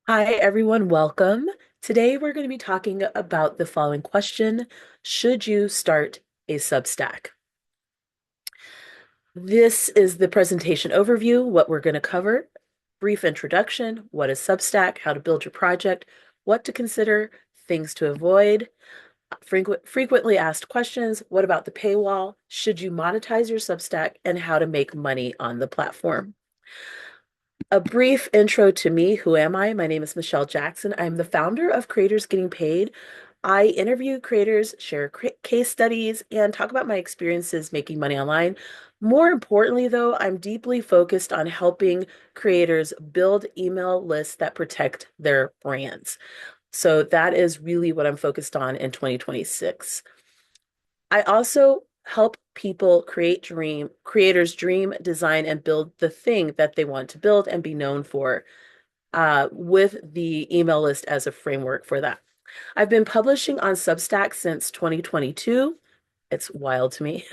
Hi, everyone. Welcome. Today, we're going to be talking about the following question. Should you start a Substack? This is the presentation overview, what we're going to cover, brief introduction, what is Substack, how to build your project, what to consider, things to avoid, frequently asked questions, what about the paywall, should you monetize your Substack, and how to make money on the platform. A brief intro to me. Who am I? My name is Michelle Jackson. I'm the founder of Creators Getting Paid. I interview creators, share case studies, and talk about my experiences making money online. More importantly, though, I'm deeply focused on helping creators build email lists that protect their brands. So that is really what I'm focused on in 2026. I also help people creators dream, design, and build the thing that they want to build and be known for, with the email list as a framework for that. I've been publishing on Substack since 2022. It's wild to me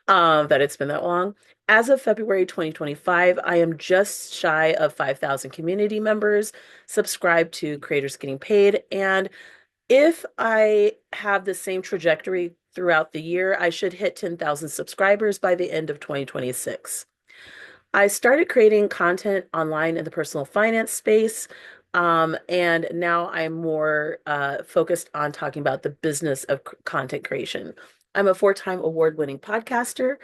that it's been that long. As of February 2025, I am just shy of 5,000 community members subscribed to Creators Getting Paid. And if I have the same trajectory throughout the year, I should hit 10,000 subscribers by the end of 2026. I started creating content online in the personal finance space, and now I'm more focused on talking about the business of content creation. I'm a four-time award-winning podcaster,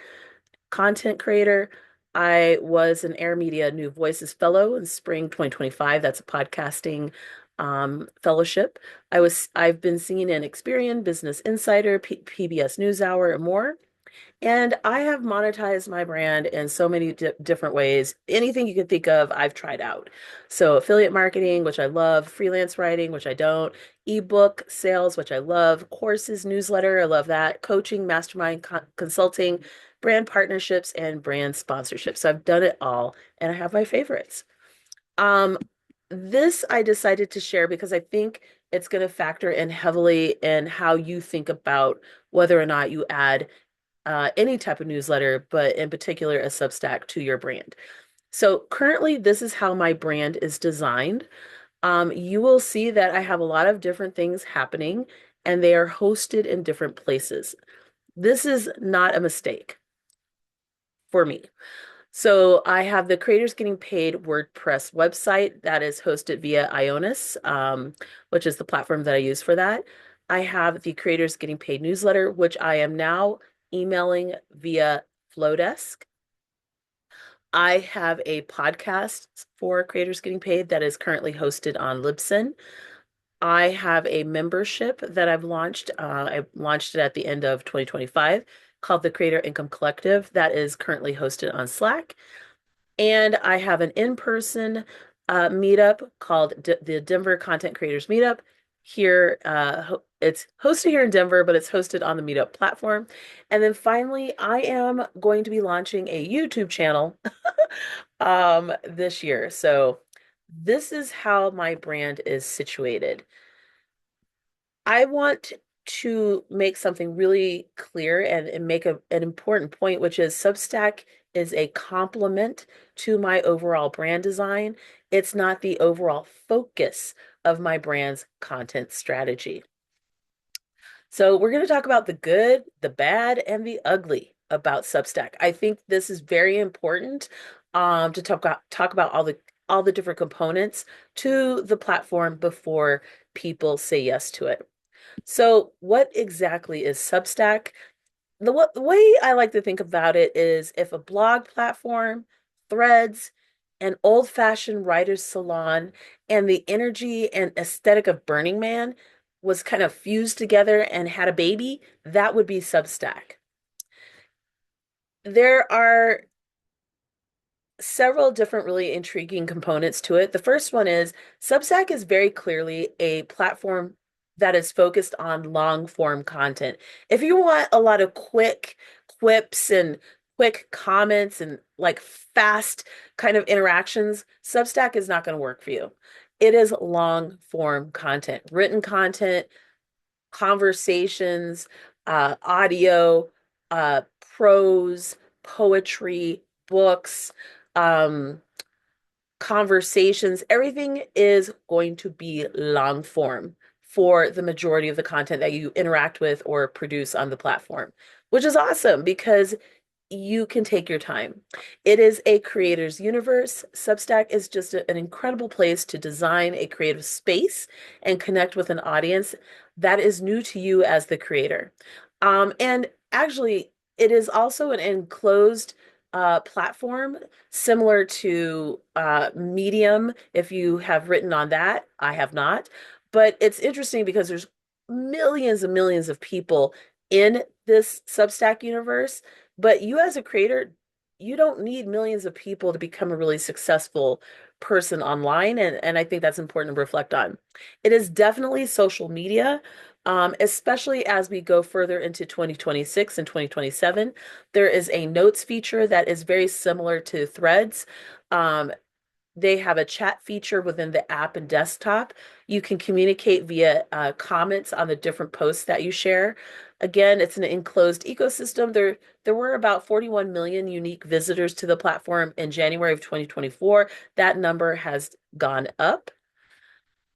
content creator. I was an Air Media New Voices Fellow in spring 2025. That's a podcasting fellowship. I've been seen in Experian, Business Insider, PBS NewsHour, and more. And I have monetized my brand in so many different ways. Anything you can think of, I've tried out. So affiliate marketing, which I love, freelance writing, which I don't, ebook sales, which I love, courses, newsletter, I love that, coaching, mastermind, consulting, brand partnerships, and brand sponsorships. So I've done it all, and I have my favorites. Um, this I decided to share because I think it's going to factor in heavily in how you think about whether or not you add any type of newsletter, but in particular a Substack to your brand. So currently, this is how my brand is designed. You will see that I have a lot of different things happening and they are hosted in different places. This is not a mistake for me. So I have the Creators Getting Paid WordPress website that is hosted via Ionis, which is the platform that I use for that. I have the Creators Getting Paid newsletter, which I am now emailing via Flowdesk. I have a podcast for Creators Getting Paid that is currently hosted on Libsyn. I have a membership that I've launched. I launched it at the end of 2025 called the Creator Income Collective that is currently hosted on Slack. And I have an in-person meetup called the Denver Content Creators Meetup. Here, it's hosted here in Denver, but it's hosted on the Meetup platform. And then finally, I am going to be launching a YouTube channel this year. So this is how my brand is situated. I want to make something really clear and make an important point, which is Substack is a complement to my overall brand design. It's not the overall focus of my brand's content strategy. So we're going to talk about the good, the bad, and the ugly about Substack. I think this is very important to talk about all the different components to the platform before people say yes to it. So, what exactly is Substack? The way I like to think about it is if a blog platform, threads, an old-fashioned writer's salon, and the energy and aesthetic of Burning Man was kind of fused together and had a baby, that would be Substack. There are several different really intriguing components to it. The first one is Substack is very clearly a platform that is focused on long form content. If you want a lot of quick quips and quick comments and like fast kind of interactions, Substack is not going to work for you. It is long form content, written content, conversations, audio, prose, poetry, books, um, conversations, everything is going to be long form for the majority of the content that you interact with or produce on the platform, which is awesome because you can take your time. It is a creator's universe. Substack is just an incredible place to design a creative space and connect with an audience that is new to you as the creator. And actually, it is also an enclosed platform similar to Medium, if you have written on that. I have not. But it's interesting because there's millions and millions of people in this Substack universe, but you as a creator, you don't need millions of people to become a really successful person online. And I think that's important to reflect on. It is definitely social media, especially as we go further into 2026 and 2027. There is a notes feature that is very similar to Threads. Um, they have a chat feature within the app and desktop. You can communicate via comments on the different posts that you share. Again, it's an enclosed ecosystem. There were about 41 million unique visitors to the platform in January of 2024. That number has gone up.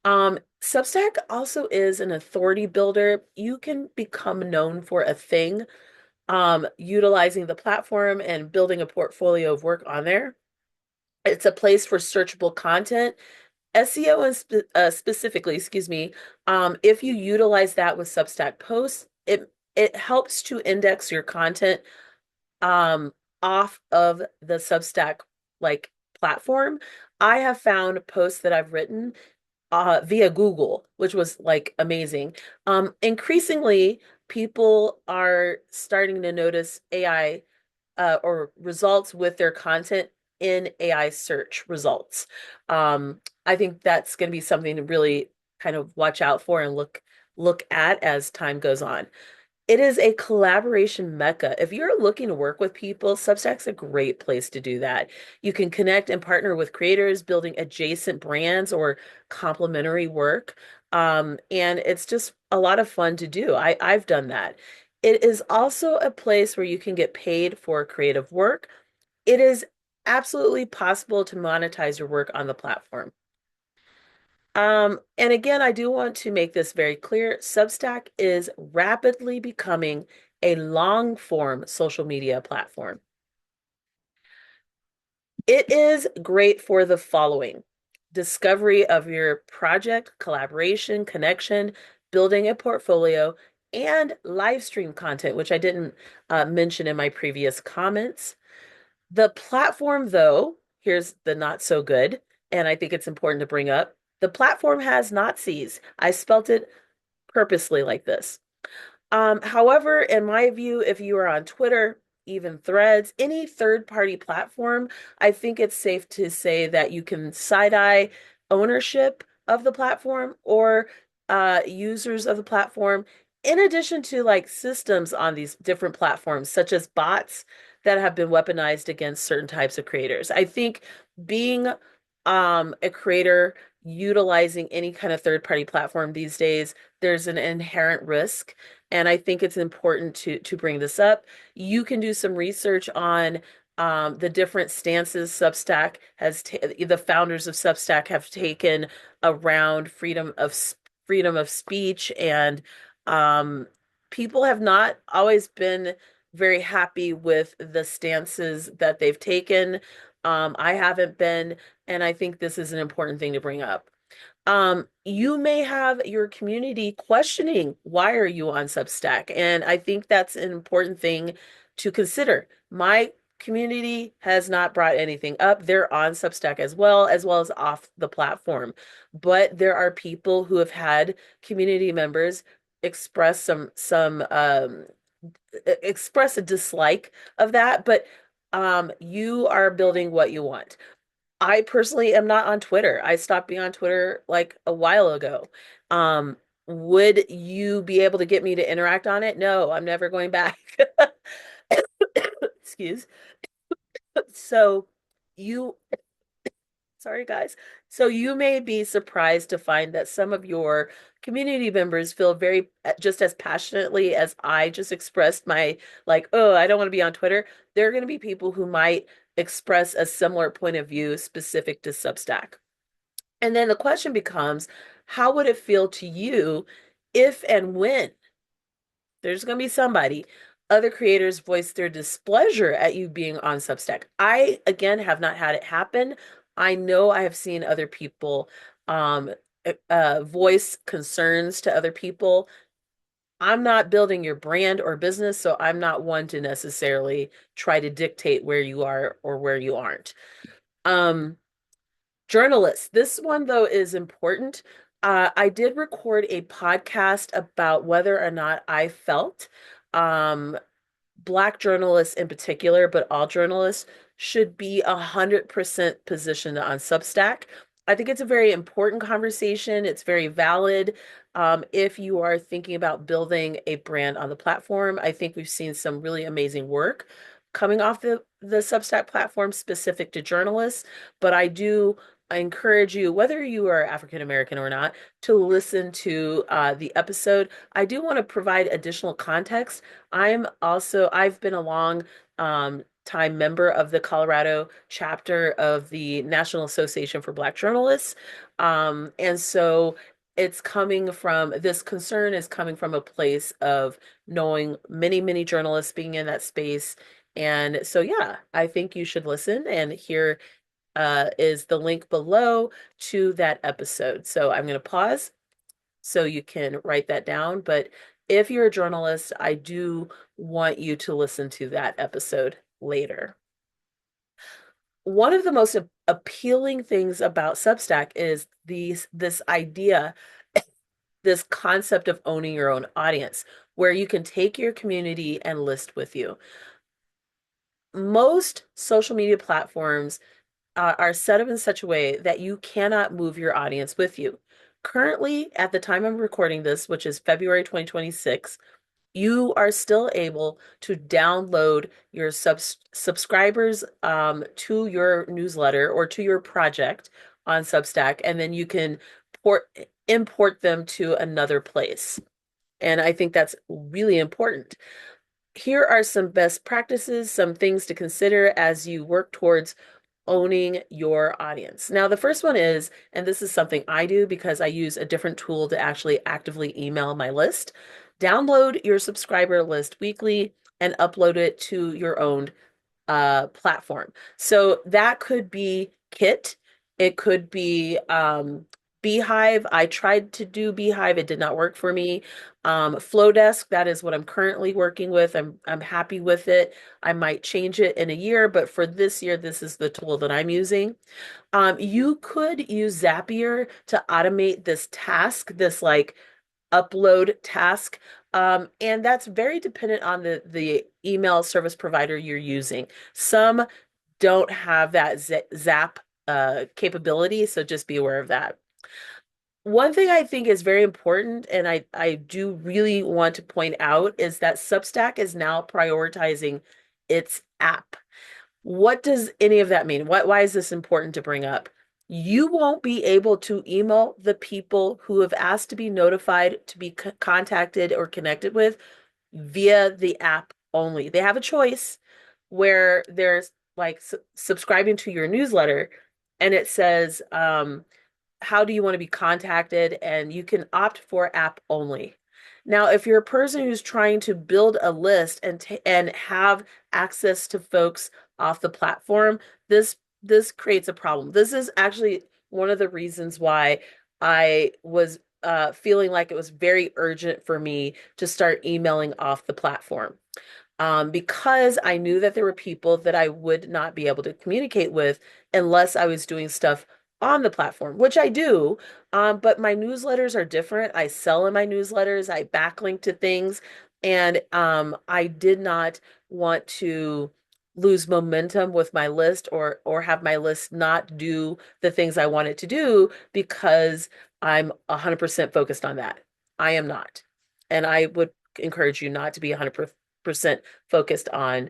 Substack also is an authority builder. You can become known for a thing, utilizing the platform and building a portfolio of work on there. It's a place for searchable content. SEO and specifically, excuse me, if you utilize that with Substack posts, it helps to index your content um, off of the Substack like platform. I have found posts that I've written via Google, which was like amazing. Increasingly, people are starting to notice AI or results with their content in AI search results. I think that's going to be something to really kind of watch out for and look at as time goes on. It is a collaboration mecca. If you're looking to work with people, Substack's a great place to do that. You can connect and partner with creators, building adjacent brands or complementary work. And it's just a lot of fun to do. I've done that. It is also a place where you can get paid for creative work. It is absolutely possible to monetize your work on the platform. And again, I do want to make this very clear. Substack is rapidly becoming a long form social media platform. It is great for the following: discovery of your project, collaboration, connection, building a portfolio, and live stream content, which I didn't mention in my previous comments. The platform, though, here's the not so good, and I think it's important to bring up. The platform has Nazis. I spelt it purposely like this. However, in my view, if you are on Twitter, even Threads, any third-party platform, I think it's safe to say that you can side-eye ownership of the platform or users of the platform, in addition to like systems on these different platforms, such as bots that have been weaponized against certain types of creators. I think being a creator utilizing any kind of third-party platform these days, there's an inherent risk. And I think it's important to bring this up. You can do some research on the different stances the founders of Substack have taken around freedom of speech, and um, people have not always been very happy with the stances that they've taken. I haven't been, and I think this is an important thing to bring up. You may have your community questioning, why are you on Substack? And I think that's an important thing to consider. My community has not brought anything up. They're on Substack as well as off the platform. But there are people who have had community members express some express a dislike of that, but you are building what you want. I personally am not on Twitter. I stopped being on Twitter like a while ago. Would you be able to get me to interact on it? No, I'm never going back. Excuse. So you, sorry guys. So you may be surprised to find that some of your community members feel very just as passionately as I just expressed my like, oh, I don't want to be on Twitter. there are going to be people who might express a similar point of view specific to Substack. And then the question becomes, how would it feel to you if and when there's going to be somebody, other creators voice their displeasure at you being on Substack? I, again, have not had it happen. I know I have seen other people um, voice concerns to other people. I'm not building your brand or business, so I'm not one to necessarily try to dictate where you are or where you aren't. Um, Journalists. This one, though, is important. I did record a podcast about whether or not I felt um, Black journalists in particular, but all journalists should be 100% positioned on Substack. I think it's a very important conversation. It's very valid. If you are thinking about building a brand on the platform, I think we've seen some really amazing work coming off the Substack platform specific to journalists. But I encourage you, whether you are African American or not, to listen to the episode. I do want to provide additional context. I've been a long time member of the Colorado chapter of the National Association for Black Journalists. And so this concern is coming from a place of knowing many, many journalists being in that space. And so, yeah, I think you should listen. And here is the link below to that episode. So I'm going to pause so you can write that down. But if you're a journalist, I do want you to listen to that episode later. One of the most appealing things about Substack is this idea, this concept of owning your own audience, where you can take your community and list with you. Most social media platforms are set up in such a way that you cannot move your audience with you. Currently, at the time I'm recording this, which is February 2026, you are still able to download your subscribers to your newsletter or to your project on Substack, and then you can import them to another place. And I think that's really important. Here are some best practices, some things to consider as you work towards owning your audience. Now, the first one is, and this is something I do because I use a different tool to actually actively email my list, download your subscriber list weekly and upload it to your own platform. So that could be Kit. It could be Beehive. I tried to do Beehive. It did not work for me. Flowdesk, that is what I'm currently working with. I'm happy with it. I might change it in a year, but for this year, this is the tool that I'm using. You could use Zapier to automate this task, this like upload task. And that's very dependent on the email service provider you're using. Some don't have that Zap capability, so just be aware of that. One thing I think is very important, and I do really want to point out, is that Substack is now prioritizing its app. What does any of that mean? Why is this important to bring up? You won't be able to email the people who have asked to be notified, to be contacted or connected with via the app only. They have a choice where there's like subscribing to your newsletter and it says, how do you want to be contacted? And you can opt for app only. Now, if you're a person who's trying to build a list and have access to folks off the platform, this creates a problem. This is actually one of the reasons why I was feeling like it was very urgent for me to start emailing off the platform. Because I knew that there were people that I would not be able to communicate with unless I was doing stuff on the platform, which I do. But my newsletters are different. I sell in my newsletters, I backlink to things, and I did not want to lose momentum with my list or have my list not do the things I wanted to do because I'm 100% focused on that. I am not. And I would encourage you not to be 100% focused on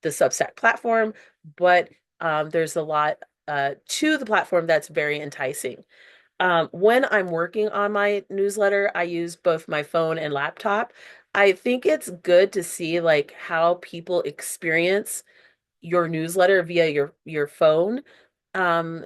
the Substack platform, but there's a lot to the platform that's very enticing. When I'm working on my newsletter, I use both my phone and laptop. I think it's good to see like how people experience your newsletter via your phone um,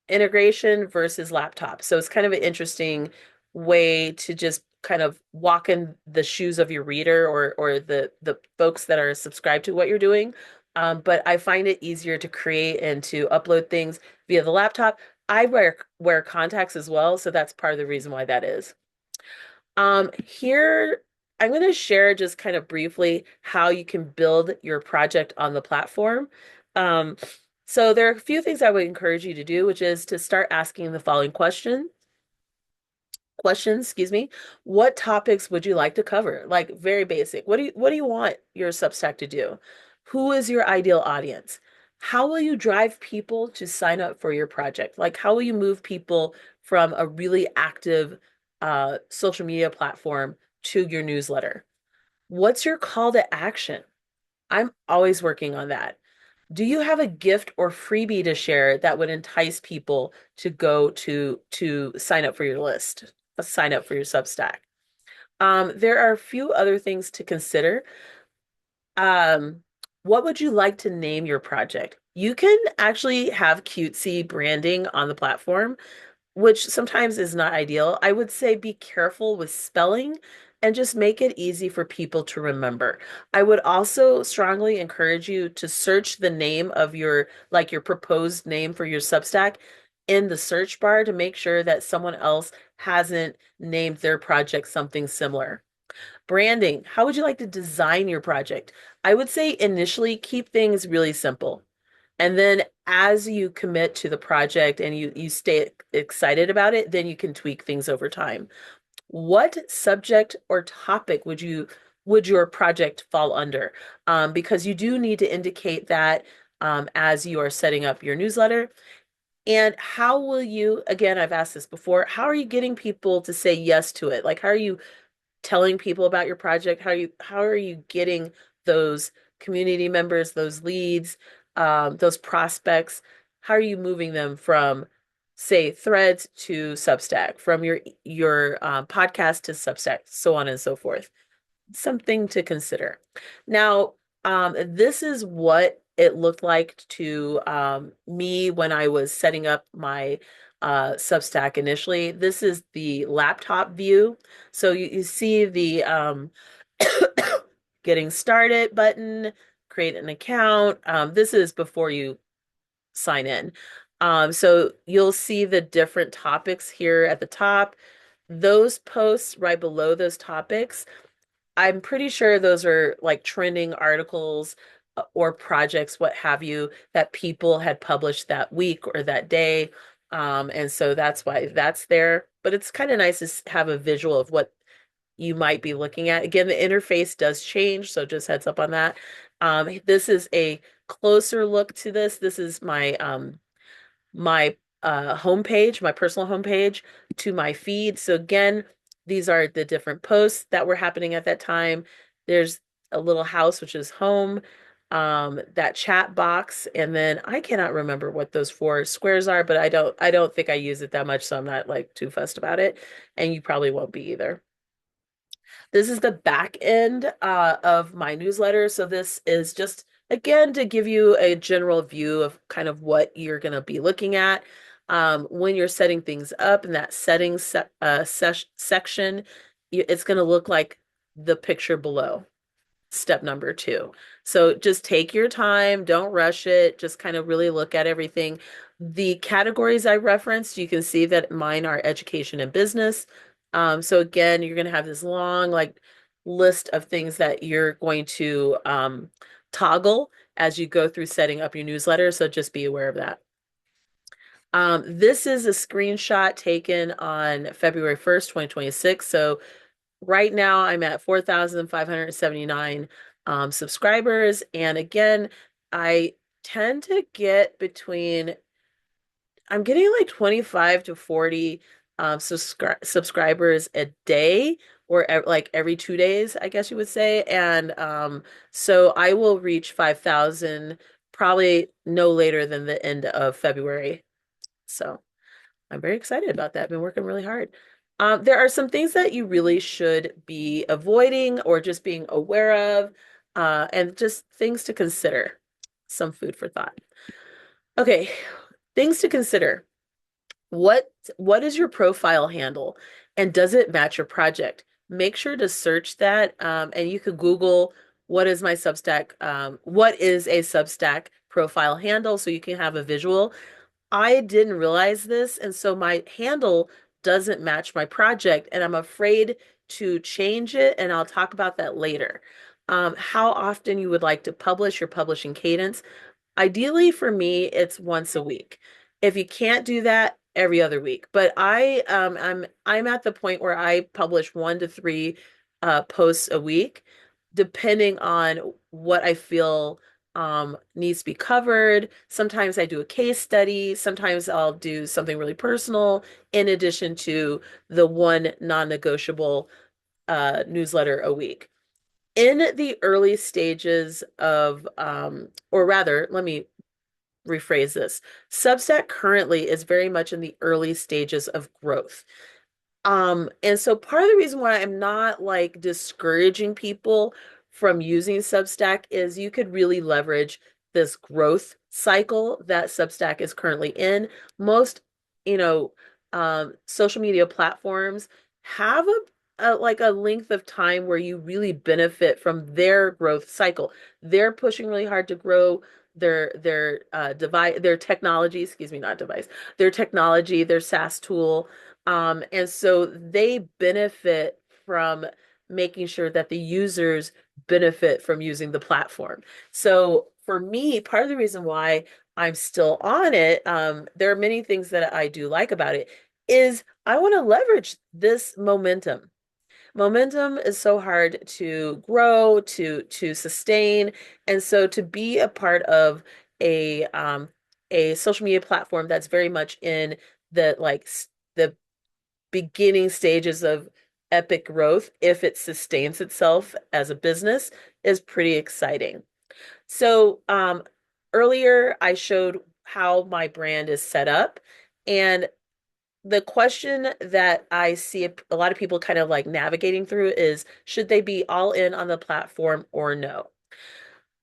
integration versus laptop. So it's kind of an interesting way to just kind of walk in the shoes of your reader or the folks that are subscribed to what you're doing. But I find it easier to create and to upload things via the laptop. I wear contacts as well, so that's part of the reason why that is. Here I'm going to share just kind of briefly how you can build your project on the platform. Um, so there are a few things I would encourage you to do, which is to start asking the following questions, excuse me. What topics would you like to cover? Like very basic. What do you want your Substack to do? Who is your ideal audience? How will you drive people to sign up for your project? Like how will you move people from a really active social media platform to your newsletter? What's your call to action? I'm always working on that. Do you have a gift or freebie to share that would entice people to go to sign up for your list, sign up for your Substack? There are a few other things to consider. Um, what would you like to name your project? You can actually have cutesy branding on the platform, which sometimes is not ideal. I would say be careful with spelling and just make it easy for people to remember. I would also strongly encourage you to search the name of your proposed name for your Substack in the search bar to make sure that someone else hasn't named their project something similar. Branding, how would you like to design your project? I would say initially keep things really simple. And then as you commit to the project and you stay excited about it, then you can tweak things over time. What subject or topic would your project fall under? Because you do need to indicate that as you are setting up your newsletter. And how will you, again, I've asked this before, how are you getting people to say yes to it? Like, how are you telling people about your project? How are you getting those community members, those leads, those prospects? How are you moving them from, say, Threads to Substack, from your podcast to Substack, so on and so forth? Something to consider. Now, this is what it looked like to me when I was setting up my Substack initially. This is the laptop view. So you see the getting started button, create an account. This is before you sign in. So you'll see the different topics here at the top. Those posts right below those topics, I'm pretty sure those are like trending articles or projects, what have you, that people had published that week or that day. And so that's why that's there. But it's kind of nice to have a visual of what you might be looking at. Again, the interface does change, so just heads up on that. This is a closer look to this. This is my homepage, my personal homepage to my feed. So again, these are the different posts that were happening at that time. There's a little house, which is home, that chat box, and then I cannot remember what those four squares are, but I don't think I use it that much, so I'm not like too fussed about it, and you probably won't be either. This is the back end of my newsletter. So this is just, again, to give you a general view of kind of what you're going to be looking at. When you're setting things up in that settings section, it's going to look like the picture below, step number 2. So just take your time, don't rush it, just kind of really look at everything. The categories I referenced, you can see that mine are education and business. So again, you're going to have this long like list of things that you're going to toggle as you go through setting up your newsletter. So just be aware of that. This is a screenshot taken on February 1st, 2026. So right now I'm at 4,579 subscribers. And again, I tend to get I'm getting like 25 to 40 subscribers a day or like every 2 days, I guess you would say. And so I will reach 5,000 probably no later than the end of February. So I'm very excited about that. I've been working really hard. There are some things that you really should be avoiding or just being aware of, and just things to consider. some food for thought. Okay, things to consider. What what is your profile handle and does it match your project? Make sure to search that and you could Google what is a Substack profile handle so you can have a visual. I didn't realize this, and so my handle doesn't match my project, and I'm afraid to change it, and I'll talk about that later. How often you would like to publish your publishing cadence. Ideally for me, it's once a week. If you can't do that, every other week. But I'm at the point where I publish 1 to 3 posts a week, depending on what I feel needs to be covered. Sometimes I do a case study. Sometimes I'll do something really personal in addition to the one non-negotiable newsletter a week. In the early stages of, or rather, let me rephrase this. Substack currently is very much in the early stages of growth. And so part of the reason why I'm not like discouraging people from using Substack is you could really leverage this growth cycle that Substack is currently in. Most, you know, social media platforms have like a length of time where you really benefit from their growth cycle. They're pushing really hard to grow their technology, excuse me, not device, their technology, their SaaS tool. And so they benefit from making sure that the users benefit from using the platform. So for me, part of the reason why I'm still on it, there are many things that I do like about it, is I want to leverage this momentum. Momentum is so hard to grow, to sustain, and so to be a part of a social media platform that's very much in the beginning stages of epic growth, if it sustains itself as a business, is pretty exciting. So, earlier I showed how my brand is set up, and the question that I see a lot of people kind of like navigating through is, should they be all in on the platform or no?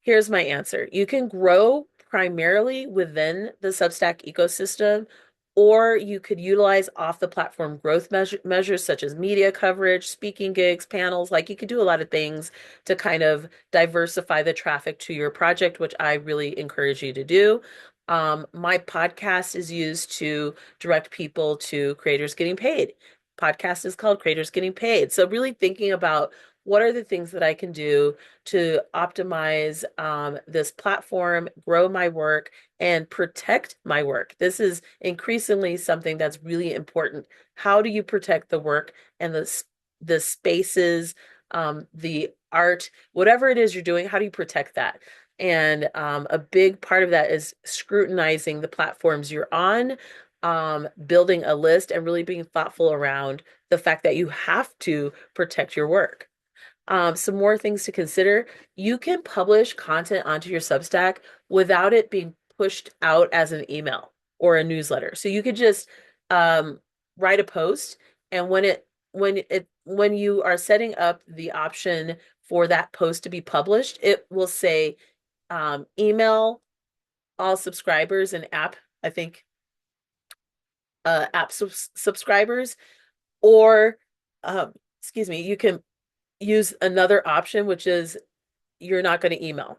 Here's my answer. You can grow primarily within the Substack ecosystem, or you could utilize off the platform growth measures such as media coverage, speaking gigs, panels. Like you could do a lot of things to kind of diversify the traffic to your project, which I really encourage you to do. My podcast is used to direct people to creators getting paid. Podcast is called Creators Getting Paid. So really thinking about what are the things that I can do to optimize this platform, grow my work, and protect my work. This is increasingly something that's really important. How do you protect the work and the spaces, the art, whatever it is you're doing, how do you protect that? And a big part of that is scrutinizing the platforms you're on, building a list, and really being thoughtful around the fact that you have to protect your work. Some more things to consider. You can publish content onto your Substack without it being pushed out as an email or a newsletter. So you could just um, write a post, and when you are setting up the option for that post to be published, it will say email all subscribers and I think subscribers, or um, excuse me, you can use another option, which is you're not going to email.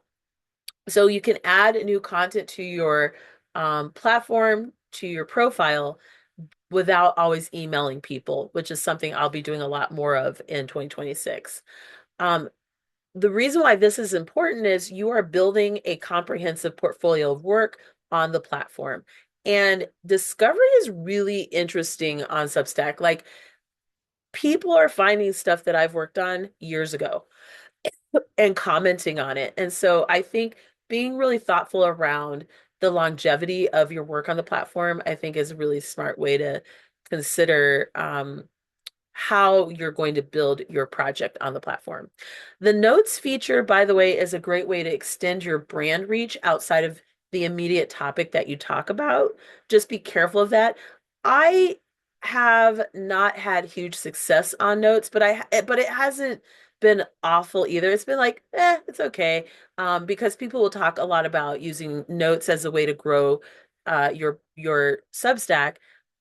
So you can add new content to your platform, to your profile, without always emailing people, which is something I'll be doing a lot more of in 2026. Um, the reason why this is important is you are building a comprehensive portfolio of work on the platform. And discovery is really interesting on Substack. Like people are finding stuff that I've worked on years ago and commenting on it. And so I think being really thoughtful around the longevity of your work on the platform, I think is a really smart way to consider how you're going to build your project on the platform. The notes feature, by the way, is a great way to extend your brand reach outside of the immediate topic that you talk about. Just be careful of that. I have not had huge success on notes, but it hasn't been awful either. It's been like, it's okay. Because people will talk a lot about using notes as a way to grow your Substack.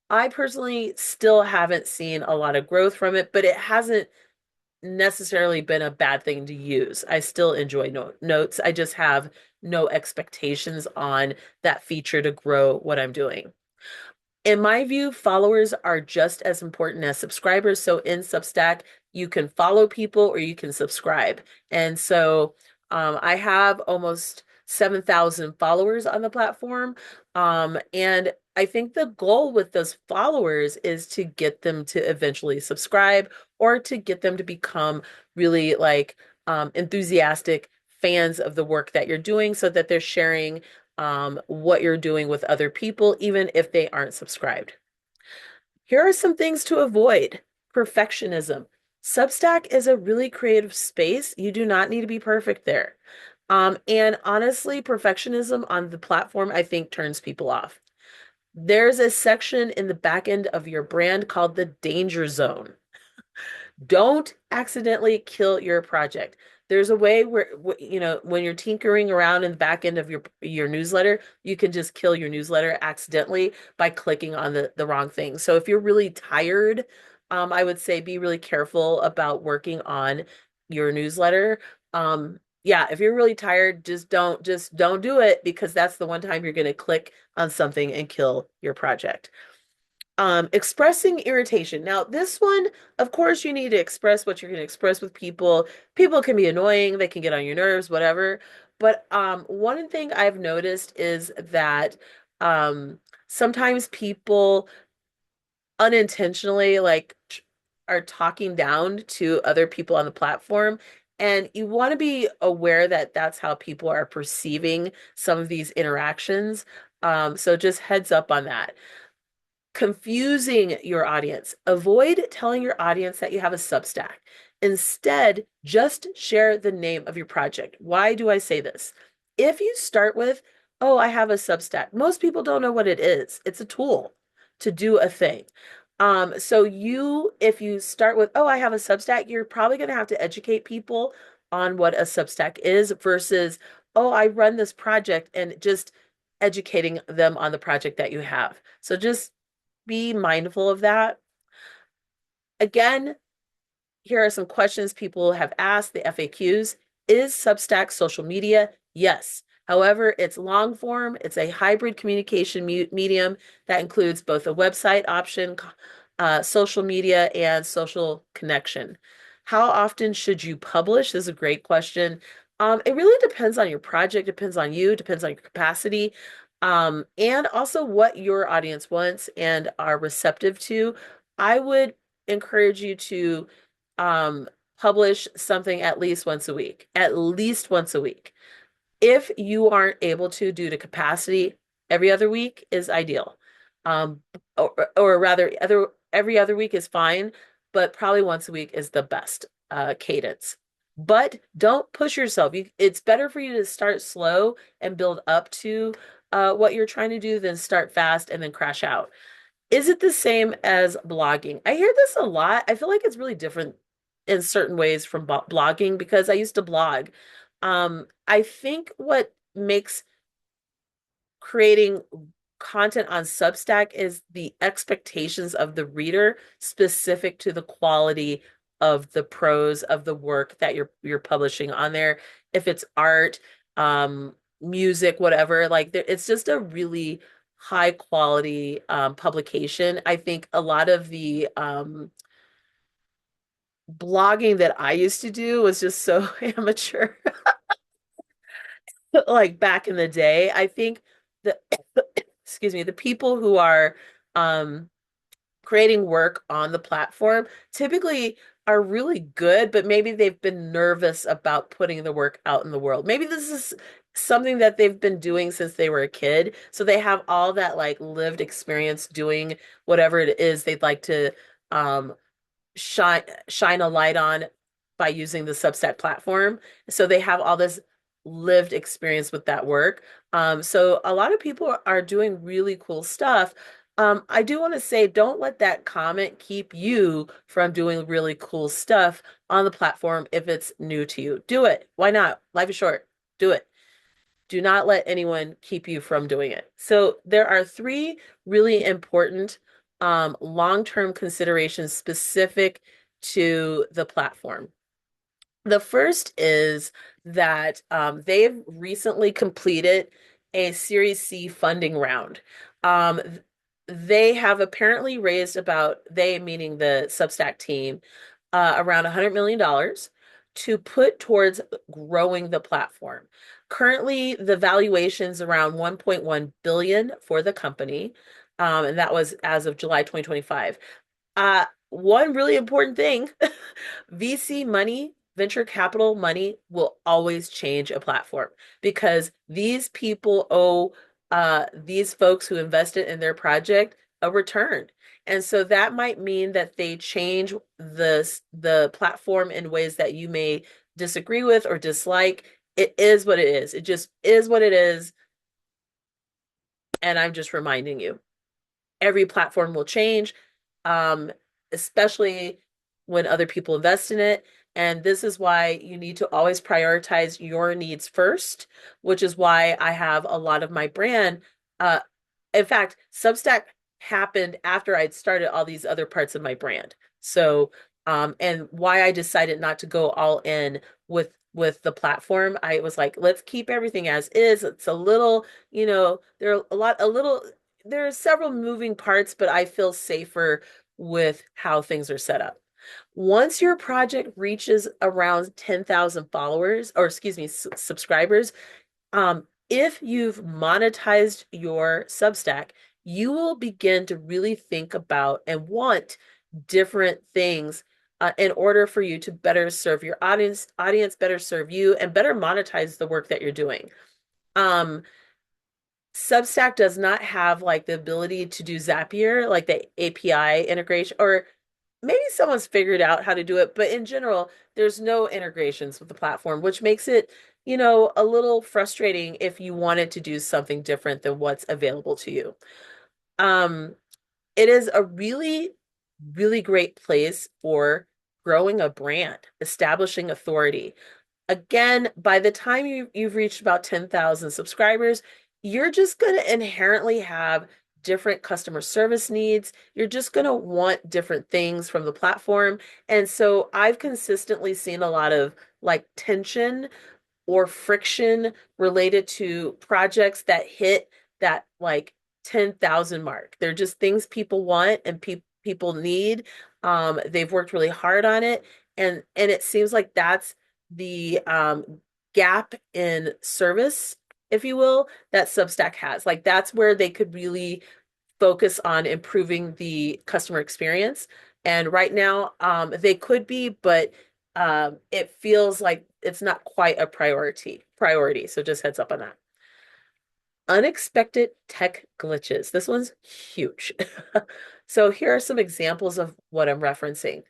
I personally still haven't seen a lot of growth from it, but it hasn't necessarily been a bad thing to use. I still enjoy notes. I just have no expectations on that feature to grow what I'm doing. In my view, followers are just as important as subscribers. So in Substack, you can follow people or you can subscribe. And so I have almost 7,000 followers on the platform. And I think the goal with those followers is to get them to eventually subscribe or to get them to become really like enthusiastic fans of the work that you're doing so that they're sharing what you're doing with other people, even if they aren't subscribed. Here are some things to avoid. Perfectionism. Substack is a really creative space. You do not need to be perfect there. And honestly, perfectionism on the platform, I think, turns people off. There's a section in the back end of your brand called the danger zone. Don't accidentally kill your project. There's a way where, when you're tinkering around in the back end of your newsletter, you can just kill your newsletter accidentally by clicking on the wrong thing. So if you're really tired, I would say be really careful about working on your newsletter. Yeah, if you're really tired, just don't do it because that's the one time you're going to click on something and kill your project. Expressing irritation. Now, this one, of course, you need to express what you're going to express with people. People can be annoying, they can get on your nerves, whatever. But one thing I've noticed is that sometimes people unintentionally are talking down to other people on the platform. And you want to be aware that that's how people are perceiving some of these interactions. So just heads up on that. Confusing your audience. Avoid telling your audience that you have a Substack. Instead, just share the name of your project. Why do I say this? If you start with, oh, I have a Substack, most people don't know what it is. It's a tool to do a thing. If you start with, oh, I have a Substack, you're probably going to have to educate people on what a Substack is versus, oh, I run this project and just educating them on the project that you have. So just be mindful of that. Again, here are some questions people have asked, the FAQs. Is Substack social media? Yes. However, it's long form. It's a hybrid communication medium that includes both a website option, social media, and social connection. How often should you publish? This is a great question. It really depends on your project, depends on you, depends on your capacity, and also what your audience wants and are receptive to. I would encourage you to publish something at least once a week, at least once a week. If you aren't able to due to capacity, every other week is ideal. Um, or rather, every other week is fine, but probably once a week is the best cadence. But don't push yourself. It's better for you to start slow and build up to what you're trying to do than start fast and then crash out. Is it the same as blogging? I hear this a lot. I feel like it's really different in certain ways from blogging because I used to blog. I think what makes creating content on Substack is the expectations of the reader specific to the quality of the prose of the work that you're publishing on there. If it's art, music, whatever, like it's just a really high quality publication. I think a lot of the blogging that I used to do was just so amateur. Like back in the day, I think the excuse me, the people who are um creating work on the platform typically are really good, but maybe they've been nervous about putting the work out in the world. Maybe this is something that they've been doing since they were a kid, so they have all that like lived experience doing whatever it is they'd like to um shine a light on by using the Substack platform. So they have all this lived experience with that work. So a lot of people are doing really cool stuff. I do want to say, don't let that comment keep you from doing really cool stuff on the platform if it's new to you. Do it. Why not? Life is short. Do it. Do not let anyone keep you from doing it. So there are three really important long-term considerations specific to the platform. The first is that they've recently completed a Series C funding round. Um, they have apparently raised about, they meaning the Substack team, around $100 million to put towards growing the platform. Currently, the valuation's around 1.1 billion for the company, and that was as of July 2025. One really important thing, VC money, venture capital money will always change a platform because these people owe these folks who invested in their project a return. And so that might mean that they change the platform in ways that you may disagree with or dislike. It is what it is. It just is what it is. And I'm just reminding you. Every platform will change, um, especially when other people invest in it. And this is why you need to always prioritize your needs first, which is why I have a lot of my brand. Uh, in fact, Substack happened after I'd started all these other parts of my brand. So, and why I decided not to go all in with the platform, I was like, let's keep everything as is. It's a little, there are a little there are several moving parts, but I feel safer with how things are set up. Once your project reaches around 10,000 followers, or excuse me, subscribers, if you've monetized your Substack, you will begin to really think about and want different things in order for you to better serve your audience better serve you, and better monetize the work that you're doing. Um, Substack does not have like the ability to do Zapier, like the API integration, or maybe someone's figured out how to do it, but in general, there's no integrations with the platform, which makes it, a little frustrating if you wanted to do something different than what's available to you. Um, it is a really, really great place for growing a brand, establishing authority. Again, by the time you've reached about 10,000 subscribers, you're just going to inherently have different customer service needs. You're just going to want different things from the platform. And so I've consistently seen a lot of like tension or friction related to projects that hit that like 10,000 mark. They're just things people want and people need. They've worked really hard on it, and it seems like that's the gap in service, if you will, that Substack has. Like that's where they could really focus on improving the customer experience. And right now, they could be, but it feels like it's not quite a priority. So just heads up on that. Unexpected tech glitches. This one's huge. So here are some examples of what I'm referencing.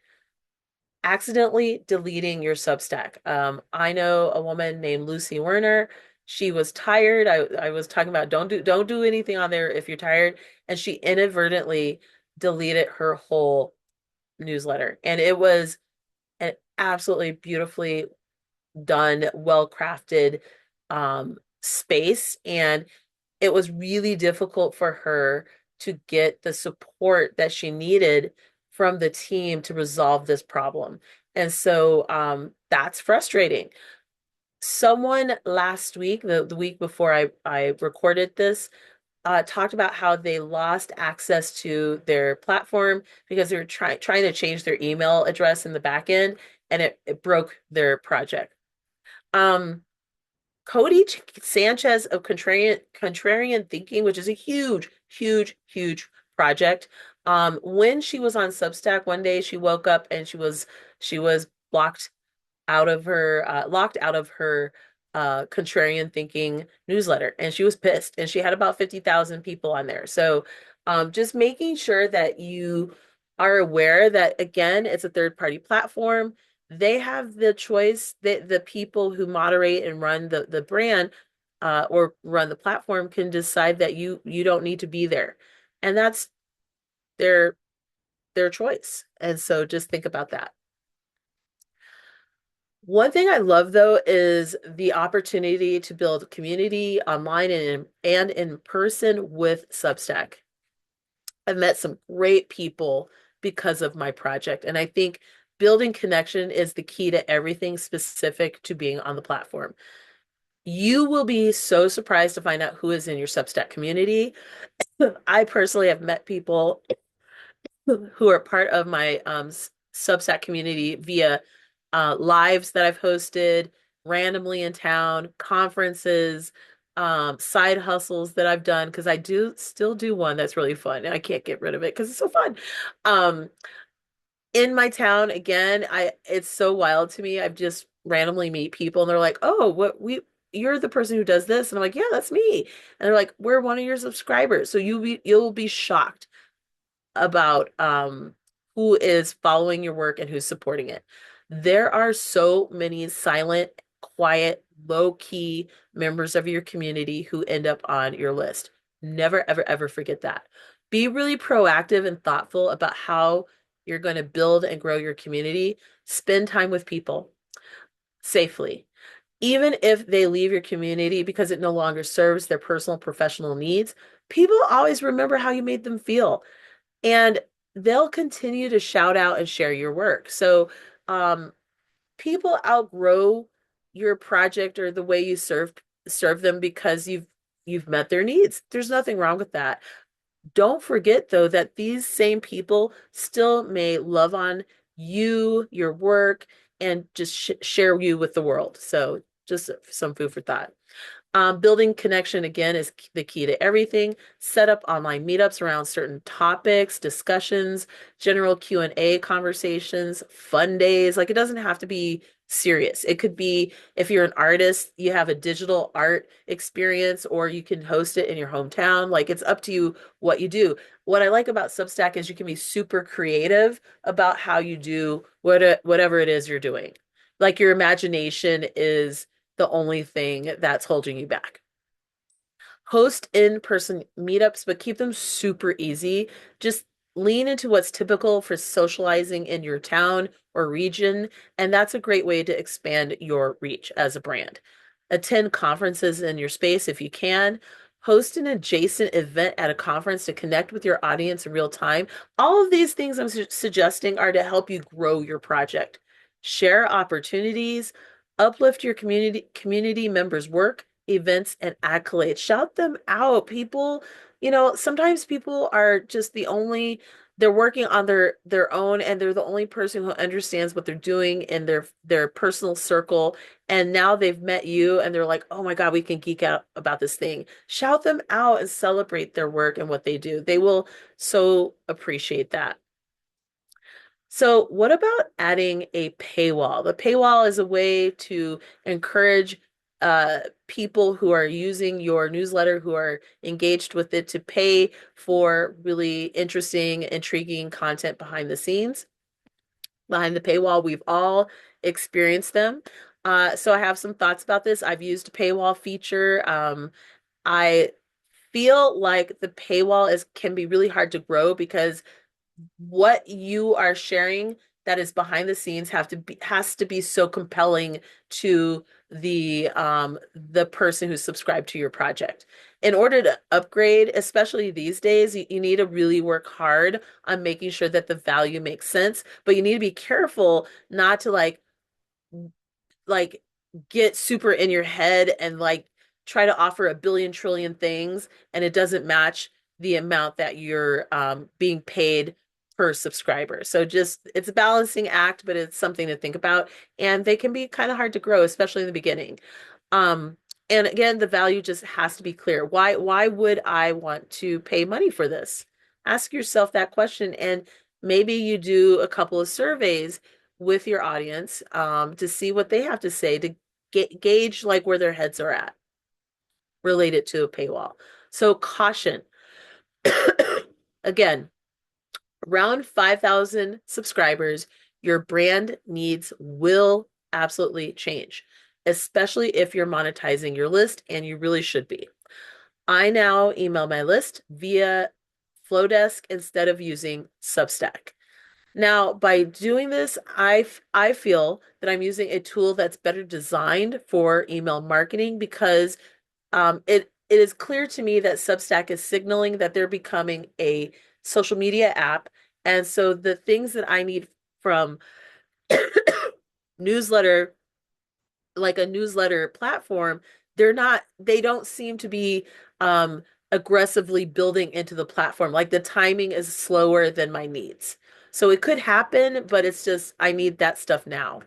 Accidentally deleting your Substack. I know a woman named Lucy Werner. She was tired. I was talking about don't do anything on there if you're tired, and she inadvertently deleted her whole newsletter. And it was an absolutely beautifully done, well crafted space. And it was really difficult for her to get the support that she needed from the team to resolve this problem. And so that's frustrating. Someone last week, the week before I recorded this, talked about how they lost access to their platform because they were trying to change their email address in the back end, and it broke their project. Um, Cody Sanchez of Contrarian Thinking, which is a huge, huge, huge project. When she was on Substack one day, she woke up and she was locked out of her Contrarian Thinking newsletter, and she was pissed. And she had about 50,000 people on there. So just making sure that you are aware that, again, it's a third-party platform. They have the choice that the people who moderate and run the brand or run the platform can decide that you don't need to be there. And their their choice. And so just think about that. One thing I love though is the opportunity to build community online and in person with Substack. I've met some great people because of my project, and I think building connection is the key to everything specific to being on the platform. You will be so surprised to find out who is in your Substack community. I personally have met people who are part of my Substack community via lives that I've hosted randomly in town, conferences, side hustles that I've done because I do still do one that's really fun and I can't get rid of it because it's so fun. Um, in my town, again, I it's so wild to me. I've just randomly meet people and they're like, "Oh, what we you're the person who does this." And I'm like, "Yeah, that's me." And they're like, "We're one of your subscribers." So you'll be shocked about who is following your work and who's supporting it. There are so many silent, quiet, low-key members of your community who end up on your list. Never, ever, ever forget that. Be really proactive and thoughtful about how you're going to build and grow your community. Spend time with people safely. Even if they leave your community because it no longer serves their personal professional needs, people always remember how you made them feel and they'll continue to shout out and share your work. So, um, people outgrow your project or the way you serve them because you've met their needs. There's nothing wrong with that. Don't forget though that these same people still may love on you, your work, and just share you with the world. So, just some food for thought. Building connection again is the key to everything. Set up online meetups around certain topics, discussions, general Q&A conversations, fun days. Like it doesn't have to be serious. It could be if you're an artist, you have a digital art experience or you can host it in your hometown. Like it's up to you what you do. What I like about Substack is you can be super creative about how you do whatever it is you're doing. Like your imagination is the only thing that's holding you back. Host in-person meetups, but keep them super easy. Just lean into what's typical for socializing in your town or region, and that's a great way to expand your reach as a brand. Attend conferences in your space if you can. Host an adjacent event at a conference to connect with your audience in real time. All of these things I'm suggesting are to help you grow your project. Share opportunities, uplift your community members' work, events, and accolades. Shout them out. People, sometimes people are just they're working on their own and they're the only person who understands what they're doing in their personal circle. And now they've met you and they're like, "Oh my God, we can geek out about this thing." Shout them out and celebrate their work and what they do. They will so appreciate that. So, what about adding a paywall? The paywall is a way to encourage uh, people who are using your newsletter, who are engaged with it, to pay for really interesting, intriguing content behind the scenes, behind the paywall. We've all experienced them. So, I have some thoughts about this. I've used a paywall feature. I feel like the paywall is can be really hard to grow because what you are sharing that is behind the scenes has to be so compelling to the person who's subscribed to your project. In order to upgrade, especially these days, you need to really work hard on making sure that the value makes sense, but you need to be careful not to like get super in your head and like try to offer a billion trillion things and it doesn't match the amount that you're being paid per subscriber. So just it's a balancing act, but it's something to think about. And they can be kind of hard to grow, especially in the beginning. Um, and again, the value just has to be clear. Why would I want to pay money for this? Ask yourself that question, and maybe you do a couple of surveys with your audience to see what they have to say to gauge like where their heads are at related to a paywall. So caution. Again, around 5,000 subscribers, your brand needs will absolutely change, especially if you're monetizing your list, and you really should be. I now email my list via Flowdesk instead of using Substack. Now, by doing this, I feel that I'm using a tool that's better designed for email marketing because it is clear to me that Substack is signaling that they're becoming a social media app. And so the things that I need from newsletter, like a newsletter platform, they don't seem to be aggressively building into the platform. Like the timing is slower than my needs. So it could happen, but it's just I need that stuff now.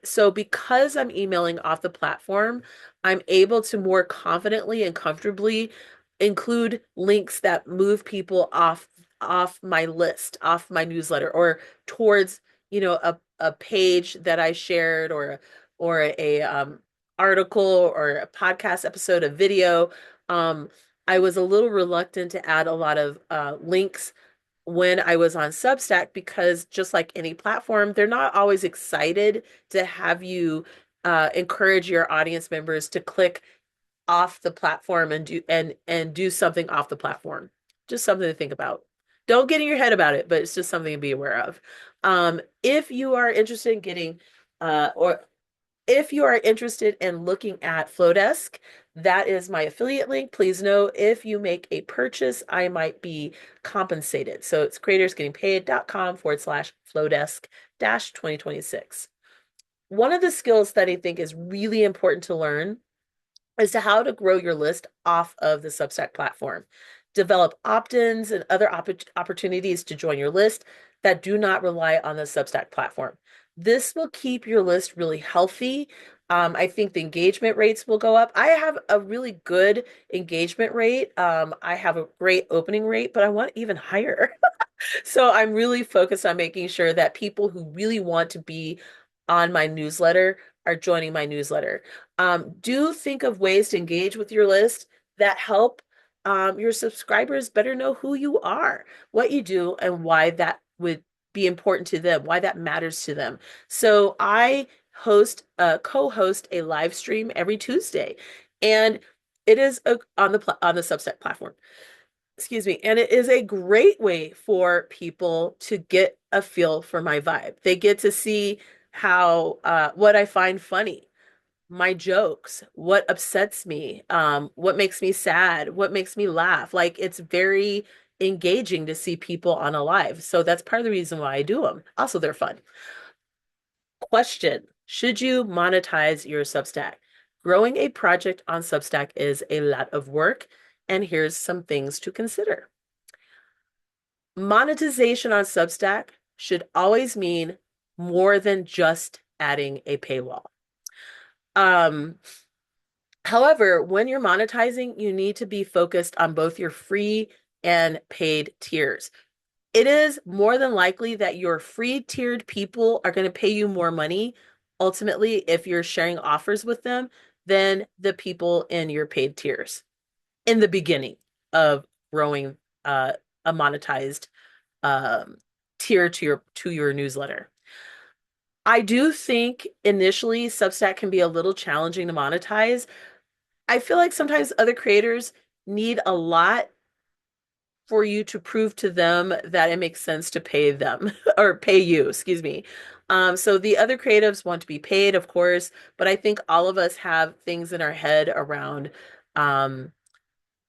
So because I'm emailing off the platform, I'm able to more confidently and comfortably include links that move people off my list, off my newsletter, or towards, a page that I shared or a article or a podcast episode, a video. Um, I was a little reluctant to add a lot of links when I was on Substack because just like any platform, they're not always excited to have you encourage your audience members to click off the platform and do something off the platform. Just something to think about. Don't get in your head about it, but it's just something to be aware of. If you are interested in getting or if you are interested in looking at Flowdesk, that is my affiliate link. Please know if you make a purchase, I might be compensated. So it's creatorsgettingpaid.com/Flowdesk dash 2026. One of the skills that I think is really important to learn as to how to grow your list off of the Substack platform. Develop opt-ins and other opportunities to join your list that do not rely on the Substack platform. This will keep your list really healthy. I think the engagement rates will go up. I have a really good engagement rate. I have a great opening rate, but I want even higher. So I'm really focused on making sure that people who really want to be on my newsletter are joining my newsletter. Do think of ways to engage with your list that help your subscribers better know who you are, what you do, and why that would be important to them, why that matters to them. So I co-host a live stream every Tuesday, and it is on the Substack platform. Excuse me. And it is a great way for people to get a feel for my vibe. They get to see how what I find funny, my jokes, what upsets me, what makes me sad, what makes me laugh. Like it's very engaging to see people on a live. So that's part of the reason why I do them. Also, they're fun. Question: should you monetize your Substack? Growing a project on Substack is a lot of work, and here's some things to consider. Monetization on Substack should always mean more than just adding a paywall. Um, However, when you're monetizing, you need to be focused on both your free and paid tiers. It is more than likely that your free tiered people are going to pay you more money ultimately if you're sharing offers with them than the people in your paid tiers in the beginning of growing a monetized um, tier to your newsletter. I do think initially Substack can be a little challenging to monetize. I feel like sometimes other creators need a lot for you to prove to them that it makes sense to pay them or pay you, excuse me. So the other creatives want to be paid, of course, but I think all of us have things in our head around um,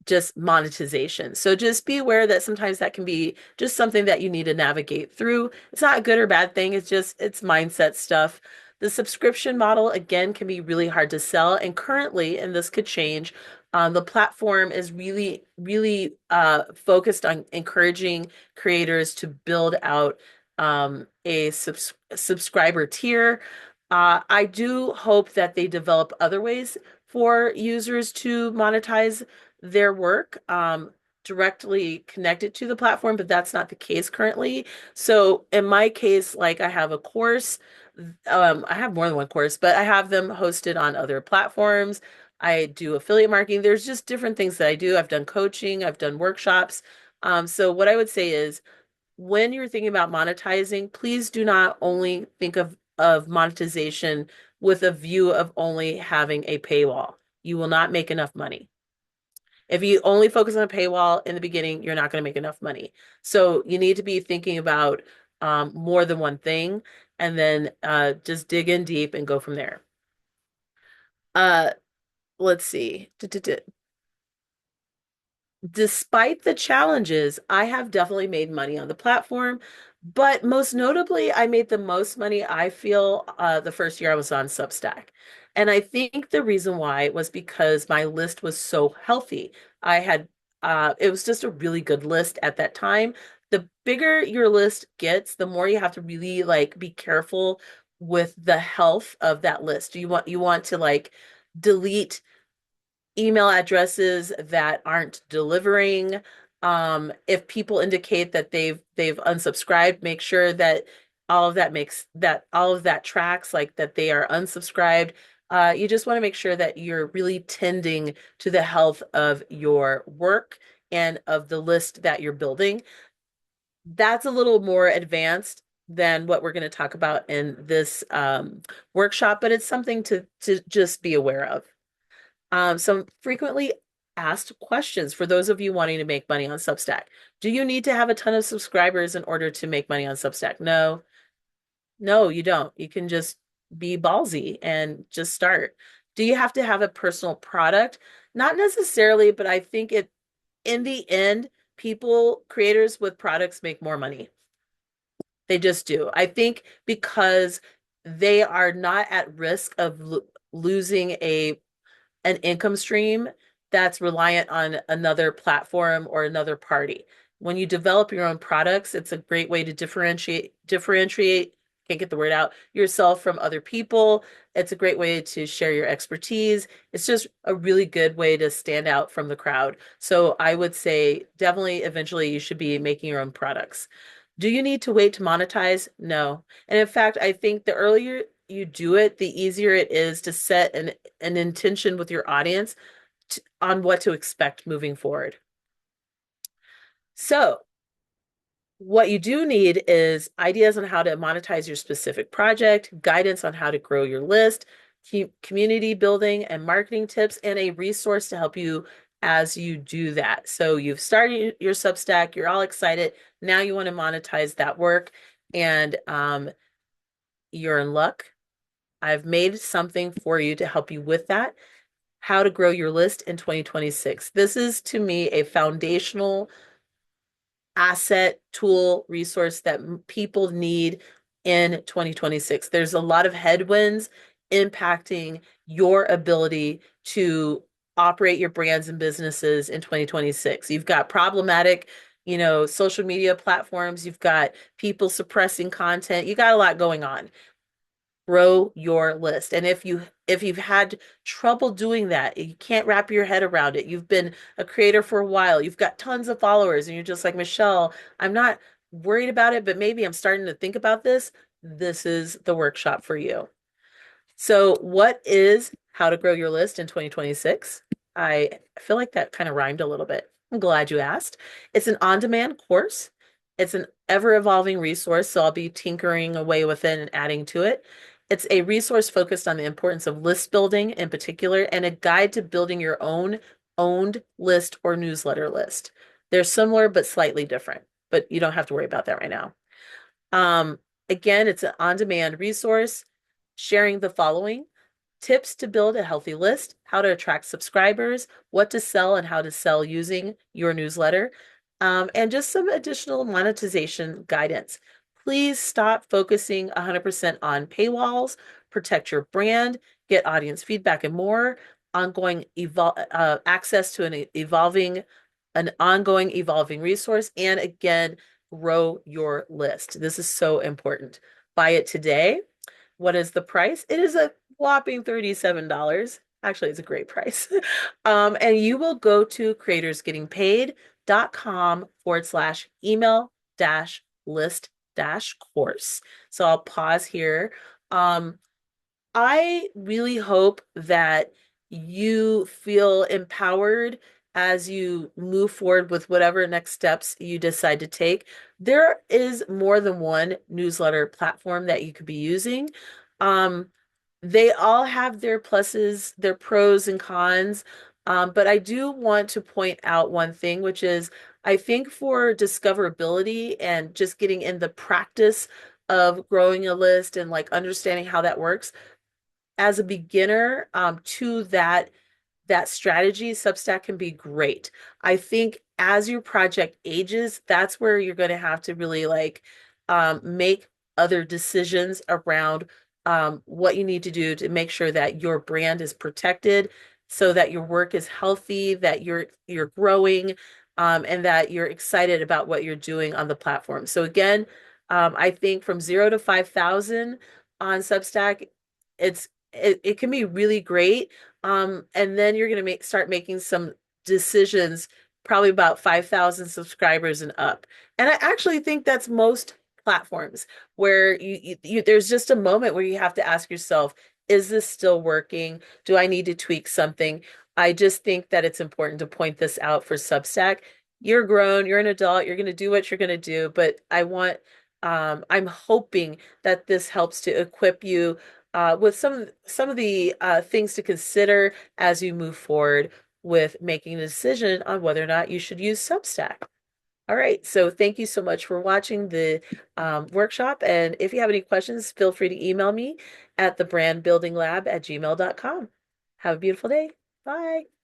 just monetization. So just be aware that sometimes that can be just something that you need to navigate through. It's not a good or bad thing. It's mindset stuff. The subscription model, again, can be really hard to sell. And currently, and this could change, the platform is really focused on encouraging creators to build out a subscriber tier. I do hope that they develop other ways for users to monetize their work directly connected to the platform, but that's not the case currently. So in my case, like I have a course, I have more than one course, but I have them hosted on other platforms. I do affiliate marketing. There's just different things that I do. I've done coaching, I've done workshops. So what I would say is when you're thinking about monetizing, please do not only think of monetization with a view of only having a paywall. You will not make enough money. If you only focus on a paywall in the beginning, you're not going to make enough money. So you need to be thinking about more than one thing, and then just dig in deep and go from there. Uh, let's see. Despite the challenges, I have definitely made money on the platform, but most notably, I made the most money I feel the first year I was on Substack. And I think the reason why was because my list was so healthy. I had it was just a really good list at that time. The bigger your list gets, the more you have to really like be careful with the health of that list. You want to like delete email addresses that aren't delivering. If people indicate that they've unsubscribed, make sure that all of that tracks like that they are unsubscribed. You just want to make sure that you're really tending to the health of your work and of the list that you're building. That's a little more advanced than what we're going to talk about in this workshop, but it's something to just be aware of. Some frequently asked questions for those of you wanting to make money on Substack. Do you need to have a ton of subscribers in order to make money on Substack? No, no, you don't. You can just be ballsy and just start. Do you have to have a personal product? Not necessarily, but I think in the end, creators with products make more money. They just do. I think because they are not at risk of losing an income stream that's reliant on another platform or another party. When you develop your own products, it's a great way to differentiate, can't get the word out, yourself from other people. It's a great way to share your expertise. It's just a really good way to stand out from the crowd. So I would say definitely eventually you should be making your own products. Do you need to wait to monetize? No. And in fact, I think the earlier you do it, the easier it is to set an intention with your audience on what to expect moving forward. So, what you do need is ideas on how to monetize your specific project, guidance on how to grow your list, community building and marketing tips, and a resource to help you as you do that. So, you've started your Substack, you're all excited. Now you want to monetize that work, and you're in luck. I've made something for you to help you with that. How to grow your list in 2026. This is to me a foundational asset, tool, resource that people need in 2026. There's a lot of headwinds impacting your ability to operate your brands and businesses in 2026. You've got problematic, social media platforms, you've got people suppressing content, you got a lot going on. Grow your list. And if you've had trouble doing that, you can't wrap your head around it. You've been a creator for a while, you've got tons of followers, and you're just like, Michelle, I'm not worried about it, but maybe I'm starting to think about this. This is the workshop for you. So, what is How to Grow Your List in 2026? I feel like that kind of rhymed a little bit. I'm glad you asked. It's an on-demand course. It's an ever-evolving resource, so I'll be tinkering away with it and adding to it. It's a resource focused on the importance of list building in particular and a guide to building your own owned list or newsletter list. They're similar but slightly different, but you don't have to worry about that right now. Um, Again, it's an on-demand resource sharing the following: tips to build a healthy list, how to attract subscribers, what to sell and how to sell using your newsletter, and just some additional monetization guidance. Please stop focusing 100% on paywalls, protect your brand, get audience feedback and more, access to an ongoing evolving resource, and again, grow your list. This is so important. Buy it today. What is the price? It is a whopping $37. Actually, it's a great price. And you will go to creatorsgettingpaid.com/email dash list dash course. So I'll pause here. I really hope that you feel empowered as you move forward with whatever next steps you decide to take. There is more than one newsletter platform that you could be using. Um, they all have their pluses, their pros and cons. But I do want to point out one thing, which is I think for discoverability and just getting in the practice of growing a list and like understanding how that works as a beginner to that strategy, Substack can be great. I think as your project ages, that's where you're going to have to really like make other decisions around what you need to do to make sure that your brand is protected, so that your work is healthy, that you're growing, and that you're excited about what you're doing on the platform. So again, I think from 0 to 5,000 on Substack, it can be really great, and then you're going to start making some decisions probably about 5,000 subscribers and up. And I actually think that's most platforms where there's just a moment where you have to ask yourself, is this still working? Do I need to tweak something? I just think that it's important to point this out for Substack. You're grown, you're an adult, you're going to do what you're going to do, but I'm hoping that this helps to equip you with some of the things to consider as you move forward with making a decision on whether or not you should use Substack. All right, so thank you so much for watching the workshop. And if you have any questions, feel free to email me at thebrandbuildinglab@gmail.com. Have a beautiful day. Bye.